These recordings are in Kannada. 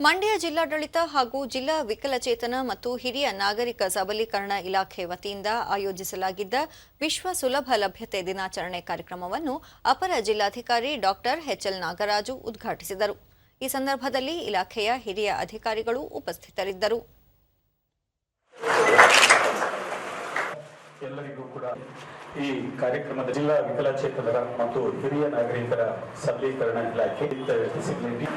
ಮಂಡ್ಯ ಜಿಲ್ಲಾಡಳಿತ ಹಾಗೂ ಜಿಲ್ಲಾ ವಿಕಲಚೇತನ ಮತ್ತು ಹಿರಿಯ ನಾಗರಿಕ ಸಬಲೀಕರಣ ಇಲಾಖೆ ವತಿಯಿಂದ ಆಯೋಜಿಸಲಾಗಿದ್ದ ವಿಶ್ವ ಸುಲಭ ಲಭ್ಯತೆ ದಿನಾಚರಣೆ ಕಾರ್ಯಕ್ರಮವನ್ನು ಅಪರ ಜಿಲ್ಲಾಧಿಕಾರಿ ಡಾಕ್ಟರ್ ಎಚ್ಎಲ್ ನಾಗರಾಜು ಉದ್ಘಾಟಿಸಿದರು. ಈ ಸಂದರ್ಭದಲ್ಲಿ ಇಲಾಖೆಯ ಹಿರಿಯ ಅಧಿಕಾರಿಗಳು ಉಪಸ್ಥಿತರಿದ್ದರು. ಎಲ್ಲರಿಗೂ ಕೂಡ ಈ ಕಾರ್ಯಕ್ರಮದ ಜಿಲ್ಲಾ ವಿಕಲಚೇತನರ ಮತ್ತು ಹಿರಿಯ ನಾಗರಿಕರ ಸಬಲೀಕರಣ ಇಲಾಖೆ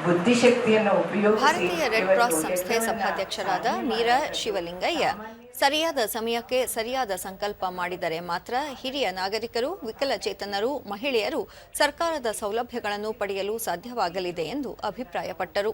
ಬುದ್ಧಿಶಕ್ತಿಯನ್ನು ಉಪಯೋಗಿಸಿ ಭಾರತೀಯ ರೆಡ್ ಕ್ರಾಸ್ ಸಂಸ್ಥೆ ಸಭಾಧ್ಯಕ್ಷರಾದ ಮೀರಾ ಶಿವಲಿಂಗಯ್ಯ ಸರಿಯಾದ ಸಮಯಕ್ಕೆ ಸರಿಯಾದ ಸಂಕಲ್ಪ ಮಾಡಿದರೆ ಮಾತ್ರ ಹಿರಿಯ ನಾಗರಿಕರು, ವಿಕಲಚೇತನರು, ಮಹಿಳೆಯರು ಸರ್ಕಾರದ ಸೌಲಭ್ಯಗಳನ್ನು ಪಡೆಯಲು ಸಾಧ್ಯವಾಗಲಿದೆ ಎಂದು ಅಭಿಪ್ರಾಯಪಟ್ಟರು.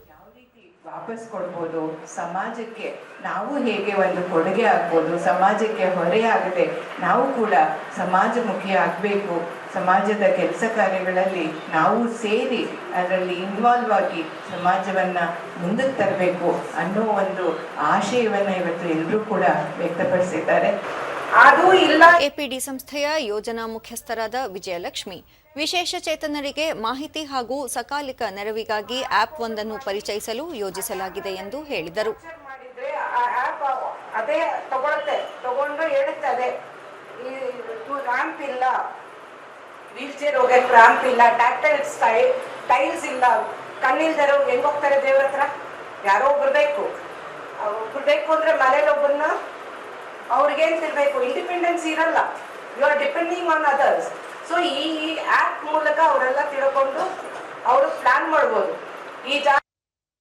ವಾಪಸ್ ಕೊಡ್ಬೋದು, ಸಮಾಜಕ್ಕೆ ನಾವು ಹೇಗೆ ಒಂದು ಕೊಡುಗೆ ಆಗ್ಬೋದು, ಸಮಾಜಕ್ಕೆ ಹೊರೆಯಾಗದೆ ನಾವು ಕೂಡ ಸಮಾಜಮುಖಿ ಆಗಬೇಕು, ಸಮಾಜದ ಕೆಲಸ ಕಾರ್ಯಗಳಲ್ಲಿ ನಾವು ಸೇರಿ ಅದರಲ್ಲಿ ಇನ್ವಾಲ್ವ್ ಆಗಿ ಸಮಾಜವನ್ನು ಮುಂದಕ್ಕೆ ತರಬೇಕು ಅನ್ನೋ ಒಂದು ಆಶಯವನ್ನು ಇವತ್ತು ಎಲ್ಲರೂ ಕೂಡ ವ್ಯಕ್ತಪಡಿಸಿದ್ದಾರೆ. ಎಪಿಡಿ ಸಂಸ್ಥೆಯ ಯೋಜನಾ ಮುಖ್ಯಸ್ಥರಾದ ವಿಜಯಲಕ್ಷ್ಮಿ ವಿಶೇಷ ಚೇತನರಿಗೆ ಮಾಹಿತಿ ಹಾಗೂ ಸಕಾಲಿಕ ನೆರವಿಗಾಗಿ ಆಪ್ ಒಂದನ್ನು ಪರಿಚಯಿಸಲು ಯೋಜಿಸಲಾಗಿದೆ ಎಂದು ಹೇಳಿದರು. ಅದೇ ತಗೊಂಡು ಹೇಳುತ್ತದೆ, ರ್ಯಾಂಪ್ ಇಲ್ಲ, ವೀಲ್ ಚೇರ್ ಹೋಗಕ್ಕೆ ರ್ಯಾಂಪ್ ಇಲ್ಲ, ಟ್ಯಾಕ್ಟರ್ ಟೈಲ್ಸ್ ಇಲ್ಲ, ಕಣ್ಣಿಲ್ದರು ಹೆಂಗ್ ಹೋಗ್ತಾರೆ ದೇವ್ರ ಹತ್ರ? ಯಾರೋ ಒಬ್ರು ಬೇಕು ಅಂದ್ರೆ ಮನೇಲಿ ಒಬ್ಬರನ್ನ ಅವ್ರಿಗೇನ್ ತಿಳ್ಬೇಕು, ಇಂಡಿಪೆಂಡೆನ್ಸ್ ಇರಲ್ಲ, you are depending on others. So ಈ ಆ್ಯಪ್ ಮೂಲಕ ಅವರೆಲ್ಲ ತಿಳ್ಕೊಂಡು ಅವರು ಪ್ಲಾನ್ ಮಾಡ್ಬೋದು. ಈ